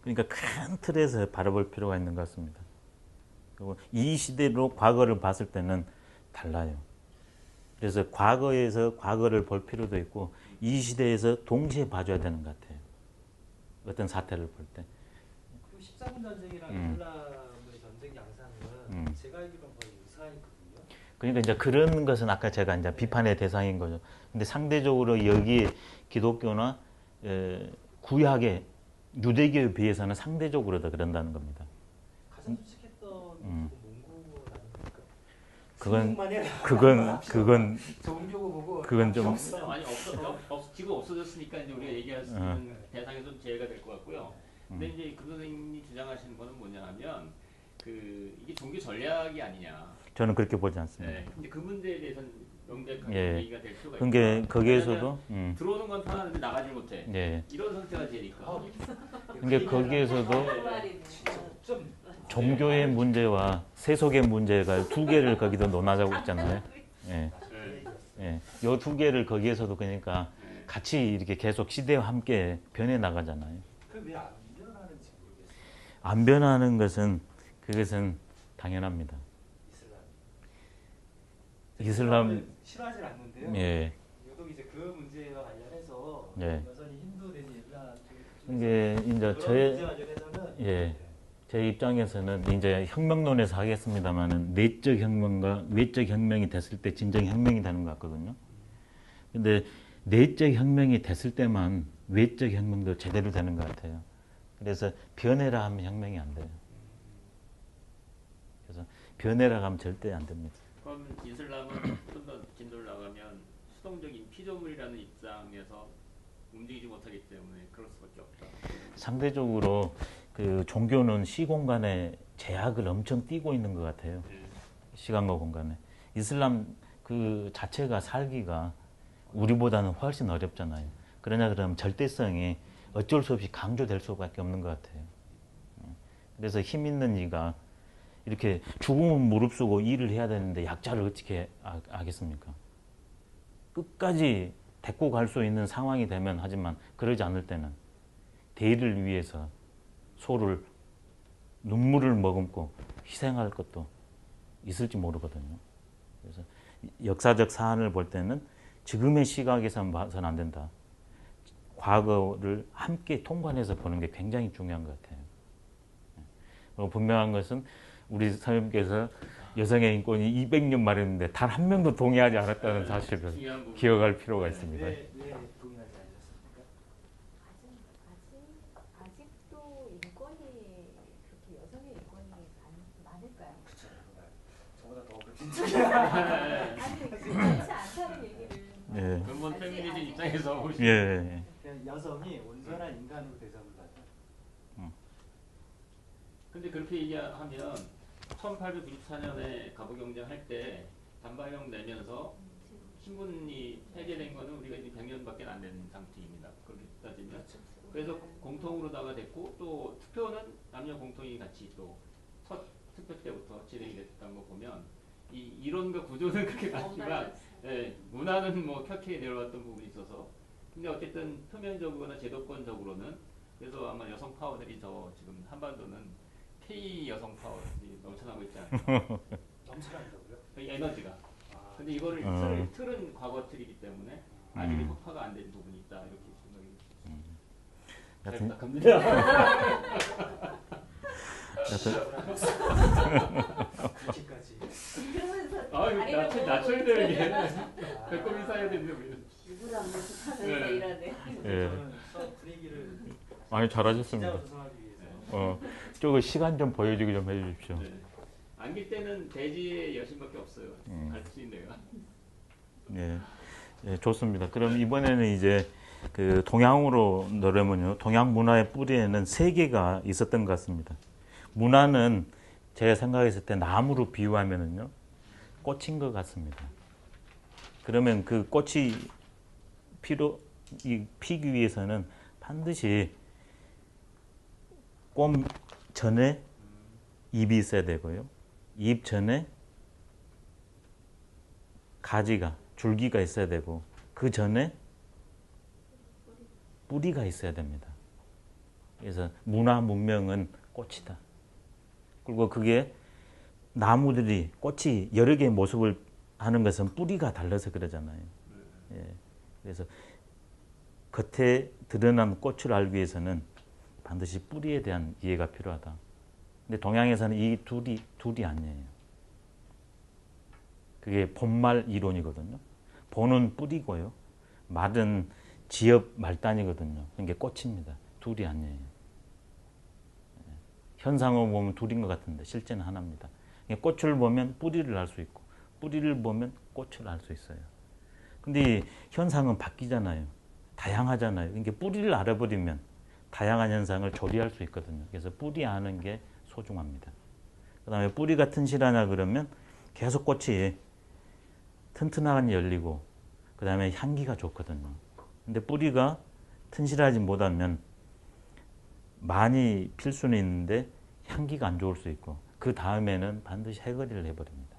그러니까 큰 틀에서 바라볼 필요가 있는 것 같습니다. 그리고 이 시대로 과거를 봤을 때는 달라요. 그래서 과거에서 과거를 볼 필요도 있고 이 시대에서 동시에 봐줘야 되는 것 같아요. 어떤 사태를 볼 때. 그 13년 전쟁이랑 이슬람의 전쟁 양상은 제가 알기로는 거의 유사했거든요. 그러니까 이제 그런 것은 아까 제가 이제 비판의 대상인 거죠. 근데 상대적으로 여기 기독교나 구약의 유대교에 비해서는 상대적으로 더 그런다는 겁니다. 가장 솔직했던 몽고라는 겁니까? 그건 종교고 보고 그건 좀 아니 지금 없어졌으니까 이제 우리가 얘기할 수 있는 대상에 좀 제외가 될 것 같고요. 근데 이제 그 선생님이 주장하시는 거는 뭐냐면 이게 종교 전략이 아니냐. 저는 그렇게 보지 않습니다. 네. 근데 그 문제에 대해서는 명백하게 예. 얘기가 될 필요가 그게 있다. 거기에서도 들어오는 건 편하는데 나가지 못해. 예. 이런 상태가 되니까. 그게 거기에서도 좀 종교의 문제와 세속의 문제가 두 개를 거기도 논하자고 있잖아요. 예. 예. 요 두 개를 거기에서도 그러니까 같이 이렇게 계속 시대와 함께 변해 나가잖아요. 그 왜 안 변하는지 모르겠어요. 안 변하는 것은 그것은 당연합니다. 이슬람 싫어하지 않는데요. 예. 유독 이제 그 문제와 관련해서 예. 여전히 힌두 내지 이슬람 이게 이제 그런 문제 관련해서는 예. 제 입장에서는 이제 혁명론에서 하겠습니다만은 내적 혁명과 외적 혁명이 됐을 때 진정 혁명이 되는 것 같거든요. 근데 내적 혁명이 됐을 때만 외적 혁명도 제대로 되는 것 같아요. 그래서 변해라 하면 혁명이 안 돼요. 그래서 변해라 하면 절대 안 됩니다. 그럼 이슬람은 좀 더 진도를 나가면 수동적인 피조물이라는 입장에서 움직이지 못하기 때문에 그럴 수밖에 없다. 상대적으로 그 종교는 시공간에 제약을 엄청 띠고 있는 것 같아요. 시간과 공간에. 이슬람 그 자체가 살기가 우리보다는 훨씬 어렵잖아요. 그러냐 그러면 절대성이 어쩔 수 없이 강조될 수밖에 없는 것 같아요. 그래서 힘 있는 이가 이렇게 죽으면 무릅쓰고 일을 해야 되는데 약자를 어떻게 하겠습니까? 끝까지 데리고 갈 수 있는 상황이 되면 하지만 그러지 않을 때는 대의를 위해서 소를 눈물을 머금고 희생할 것도 있을지 모르거든요. 그래서 역사적 사안을 볼 때는 지금의 시각에서만 봐서는 안 된다. 과거를 함께 통관해서 보는 게 굉장히 중요한 것 같아요. 그리고 분명한 것은 우리 선생님께서 여성의 인권이 200년 말했는데 단 한 명도 동의하지 않았다는 사실을 기억할 필요가 있습니다. 왜 동의하지 않으셨습니까? 아직도 인권이 그렇게 여성의 인권이 많을까요? 그렇죠. 저보다 더 그렇게 아니 그렇지 않다는 얘기를. 예. 근본 페미니즘 입장에서 예. 그냥 여성이 온전한 인간으로 대접을 받아요. 근데 그렇게 얘기하면 1894년에 갑오경쟁할 때 단발령 내면서 신분이 폐지된 거는 우리가 이제 100년밖에 안 된 상태입니다. 그렇게 따지면. 그래서 공통으로다가 됐고 또 투표는 남녀 공통이 같이 또 첫 투표 때부터 진행이 됐다는 거 보면 이 이론과 구조는 그렇게 같지만 문화는 뭐 켜켜이 내려왔던 부분이 있어서 근데 어쨌든 표면적으로나 제도권적으로는 그래서 아마 여성 파워들이 더 지금 한반도는 K 여성 파워들이 넘쳐나고 있지 않나. 넘쳐난다고요? 에너지가. 근데 이거를 틀은 과거 틀이기 때문에 아직 혁파가 안 된 부분이 있다 이렇게 생각이 잘 부탁합니다. 그렇게까지. 그러면서 나철들 이게 배꼽 인사해야 되는데 왜 누구랑 모습하면서 일하네. 예. 저는 수업 분위기를 많이 잘하셨습니다. 조성하기 위해서. 저거 시간 좀 보여주기 좀 해주십시오. 네. 안길 때는 대지의 여신밖에 없어요. 갈 수 있는 데가. 예. 예, 좋습니다. 그럼 이번에는 이제 그 동양으로 노려면요. 동양 문화의 뿌리에는 세 개가 있었던 것 같습니다. 문화는 제가 생각했을 때 나무로 비유하면은요. 꽃인 것 같습니다. 그러면 그 꽃이 피기 위해서는 반드시 꽃 전에 잎이 있어야 되고요. 잎 전에 가지가, 줄기가 있어야 되고 그 전에 뿌리가 있어야 됩니다. 그래서 문화 문명은 꽃이다. 그리고 그게 나무들이 꽃이 여러 개의 모습을 하는 것은 뿌리가 달라서 그러잖아요. 예. 그래서 겉에 드러난 꽃을 알기 위해서는 반드시 뿌리에 대한 이해가 필요하다. 근데 동양에서는 이 둘이 아니에요. 그게 본말 이론이거든요. 본은 뿌리고요. 말은 지엽 말단이거든요. 이게 꽃입니다. 둘이 아니에요. 현상을 보면 둘인 것 같은데 실제는 하나입니다. 꽃을 보면 뿌리를 알 수 있고 뿌리를 보면 꽃을 알 수 있어요. 근데 현상은 바뀌잖아요. 다양하잖아요. 그러니까 뿌리를 알아버리면 다양한 현상을 조리할 수 있거든요. 그래서 뿌리 아는 게 소중합니다. 그 다음에 뿌리가 튼실하냐 그러면 계속 꽃이 튼튼하게 열리고 그 다음에 향기가 좋거든요. 근데 뿌리가 튼실하지 못하면 많이 필 수는 있는데 향기가 안 좋을 수 있고 그 다음에는 반드시 해거리를 해버립니다.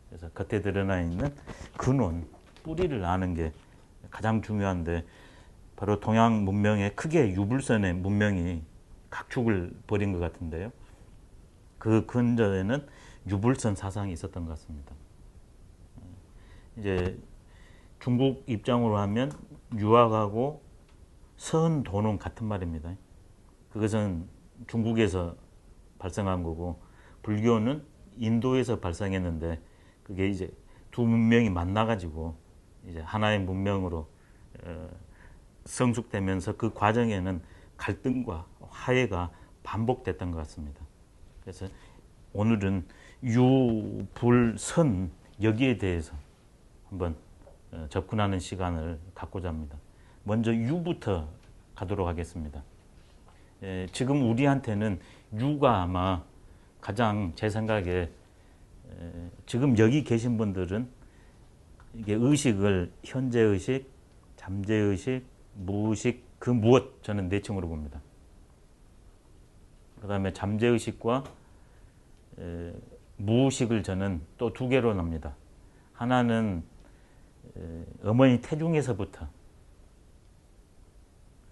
그래서 겉에 드러나 있는 근원, 뿌리를 아는 게 가장 중요한데 바로 동양 문명의 크게 유불선의 문명이 각축을 벌인 것 같은데요. 그 근저에는 유불선 사상이 있었던 것 같습니다. 이제 중국 입장으로 하면 유학하고 서은도는 같은 말입니다. 그것은 중국에서 발생한 거고 불교는 인도에서 발생했는데 그게 이제 두 문명이 만나가지고 이제 하나의 문명으로 성숙되면서 그 과정에는 갈등과 화해가 반복됐던 것 같습니다. 그래서 오늘은 유, 불, 선 여기에 대해서 한번 접근하는 시간을 갖고자 합니다. 먼저 유부터 가도록 하겠습니다. 지금 우리한테는 유가 아마 가장 제 생각에 지금 여기 계신 분들은 이게 의식을 현재의식, 잠재의식, 무의식, 그 무엇 저는 네 층으로 봅니다. 그 다음에 잠재의식과 무의식을 저는 또 두 개로 납니다. 하나는 어머니 태중에서부터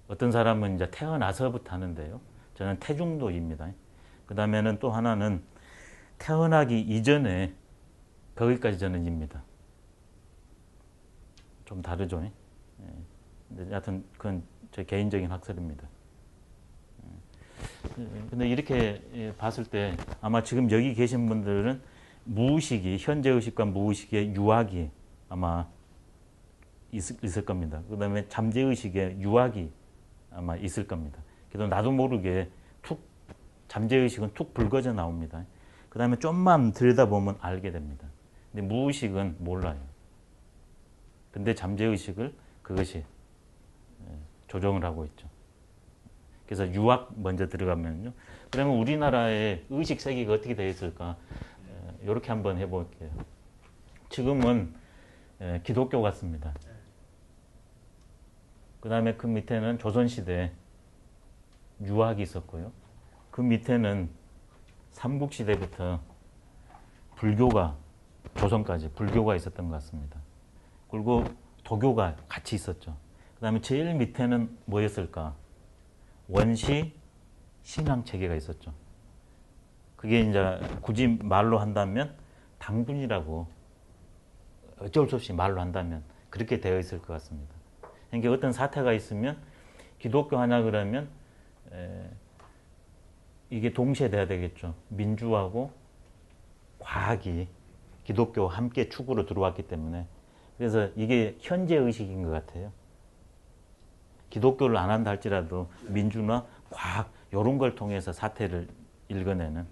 어떤 사람은 이제 태어나서부터 하는데요. 저는 태중도입니다. 그 다음에는 또 하나는 태어나기 이전에 거기까지 저는 입니다. 좀 다르죠. 근데 여하튼 그건 제 개인적인 학설입니다. 근데 이렇게 봤을 때 아마 지금 여기 계신 분들은 무의식이 현재의식과 무의식의 유학이 아마 있을 겁니다. 그 다음에 잠재의식의 유학이 아마 있을 겁니다. 그래서 나도 모르게 잠재의식은 툭 불거져 나옵니다. 그 다음에 좀만 들여다보면 알게 됩니다. 근데 무의식은 몰라요. 근데 잠재의식을 그것이 조정을 하고 있죠. 그래서 유학 먼저 들어가면요. 그러면 우리나라의 의식 세계가 어떻게 되어 있을까? 이렇게 한번 해볼게요. 지금은 기독교 같습니다. 그 다음에 그 밑에는 조선시대 유학이 있었고요. 그 밑에는 삼국시대부터 불교가 조선까지 불교가 있었던 것 같습니다. 그리고 도교가 같이 있었죠. 그 다음에 제일 밑에는 뭐였을까? 원시 신앙 체계가 있었죠. 그게 이제 굳이 말로 한다면 당군이라고 어쩔 수 없이 말로 한다면 그렇게 되어 있을 것 같습니다. 그러니까 어떤 사태가 있으면 기독교 하냐 그러면 이게 동시에 돼야 되겠죠. 민주하고 과학이 기독교와 함께 축으로 들어왔기 때문에 그래서 이게 현재의식인 것 같아요. 기독교를 안 한다 할지라도 민주나 과학 이런 걸 통해서 사태를 읽어내는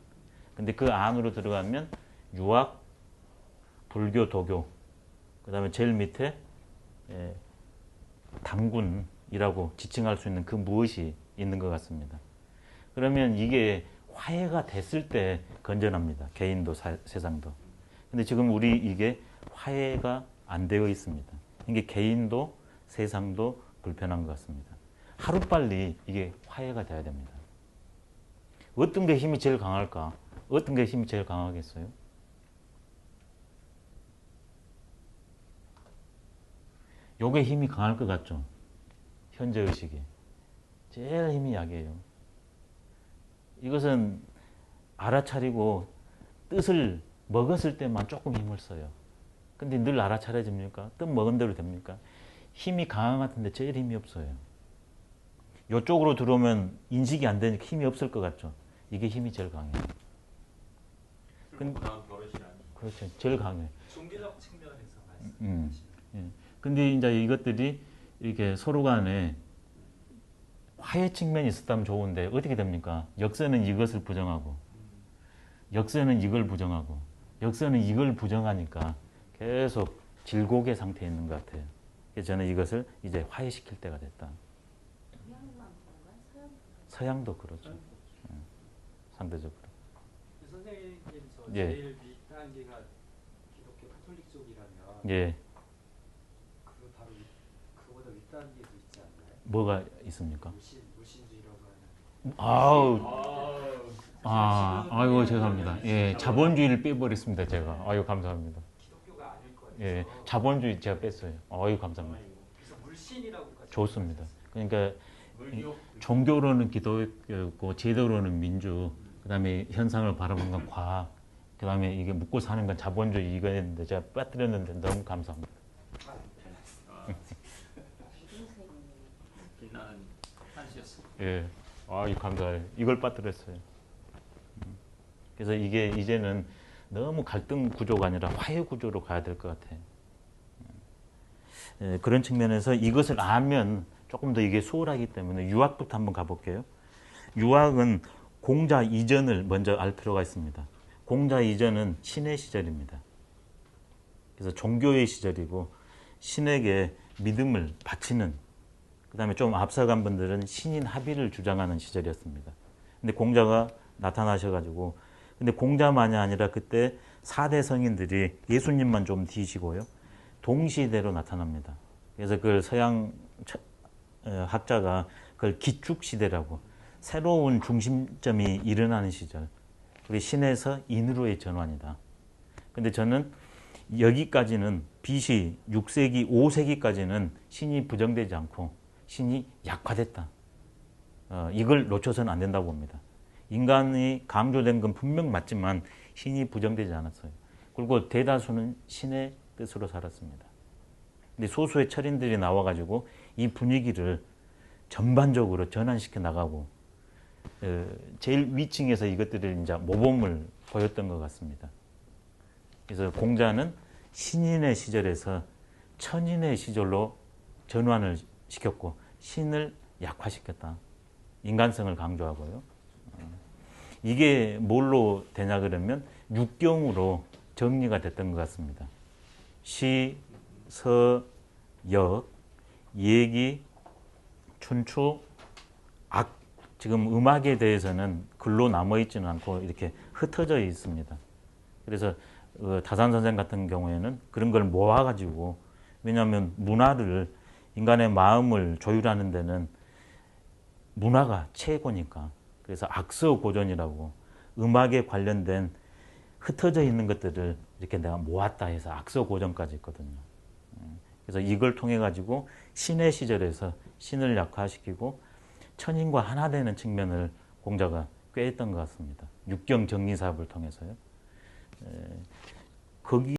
근데 그 안으로 들어가면 유학, 불교, 도교 그 다음에 제일 밑에 당군이라고 지칭할 수 있는 그 무엇이 있는 것 같습니다. 그러면 이게 화해가 됐을 때 건전합니다. 개인도 세상도. 근데 지금 우리 이게 화해가 안 되어 있습니다. 이게 개인도 세상도 불편한 것 같습니다. 하루빨리 이게 화해가 돼야 됩니다. 어떤 게 힘이 제일 강할까? 어떤 게 힘이 제일 강하겠어요? 요게 힘이 강할 것 같죠? 현재의식이. 제일 힘이 약해요. 이것은 알아차리고 뜻을 먹었을 때만 조금 힘을 써요. 근데 늘 알아차려집니까? 뜻 먹은 대로 됩니까? 힘이 강한 것 같은데 제일 힘이 없어요. 이쪽으로 들어오면 인식이 안 되니까 힘이 없을 것 같죠? 이게 힘이 제일 강해요. 그렇죠. 제일 강해요. 종교적 측면에서 말씀하시는. 예. 근데 이제 이것들이 이렇게 서로 간에 화해 측면이 있었다면 좋은데 어떻게 됩니까? 역사는 이것을 부정하고 역사는 이걸 부정하고 역사는 이걸 부정하니까 계속 질곡의 상태에 있는 것 같아요. 그래서 저는 이것을 이제 화해시킬 때가 됐다. 동양만 그런가요? 서양? 서양도 그렇죠. 예. 상대적으로. 선생님 저 예. 제일 윗단계가 기독교 카톨릭 쪽이라면 예. 그 바로 그보다 윗단계도 있지 않나요? 뭐가 있습니까? 무신주의라고 하는. 아우. 아이고 죄송합니다. 예, 자본주의를 빼버렸습니다 제가. 아유 감사합니다. 기독교가 아닐 거예요. 예, 자본주의 제가 뺐어요. 아유 감사합니다. 그래서 물신이라고까지. 좋습니다. 그러니까 물교 종교로는 기독교고 제도로는 민주, 그다음에 현상을 바라보는 건 과학, 그다음에 이게 묵고 사는 건 자본주의 이거였는데 제가 빠뜨렸는데 너무 감사합니다. 빛나는 한시였어. 예, 아유 감사해요. 이걸 빠뜨렸어요. 그래서 이게 이제는 너무 갈등 구조가 아니라 화해 구조로 가야 될 것 같아요. 예, 그런 측면에서 이것을 알면 조금 더 이게 수월하기 때문에 유학부터 한번 가볼게요. 유학은 공자 이전을 먼저 알 필요가 있습니다. 공자 이전은 신의 시절입니다. 그래서 종교의 시절이고 신에게 믿음을 바치는, 그 다음에 좀 앞서간 분들은 신인 합의를 주장하는 시절이었습니다. 근데 공자가 나타나셔가지고, 근데 공자만이 아니라 그때 4대 성인들이 예수님만 좀 뒤지고요, 동시대로 나타납니다. 그래서 그걸 서양 학자가 그걸 기축시대라고, 새로운 중심점이 일어나는 시절, 우리 신에서 인으로의 전환이다. 근데 저는 여기까지는 BC 6세기, 5세기까지는 신이 부정되지 않고 신이 약화됐다. 이걸 놓쳐서는 안 된다고 봅니다. 인간이 강조된 건 분명 맞지만 신이 부정되지 않았어요. 그리고 대다수는 신의 뜻으로 살았습니다. 근데 소수의 철인들이 나와가지고 이 분위기를 전반적으로 전환시켜 나가고, 제일 위층에서 이것들을 이제 모범을 보였던 것 같습니다. 그래서 공자는 신인의 시절에서 천인의 시절로 전환을 시켰고 신을 약화시켰다. 인간성을 강조하고요. 이게 뭘로 되냐 그러면 육경으로 정리가 됐던 것 같습니다. 시, 서, 역, 예기, 춘추, 악. 지금 음악에 대해서는 글로 남아있지는 않고 이렇게 흩어져 있습니다. 그래서 다산 선생 같은 경우에는 그런 걸 모아가지고, 왜냐하면 문화를, 인간의 마음을 조율하는 데는 문화가 최고니까. 그래서 악서 고전이라고 음악에 관련된 흩어져 있는 것들을 이렇게 내가 모았다 해서 악서 고전까지 있거든요. 그래서 이걸 통해 가지고 신의 시절에서 신을 약화시키고 천인과 하나 되는 측면을 공자가 꾀했던 것 같습니다. 육경 정리 사업을 통해서요. 거기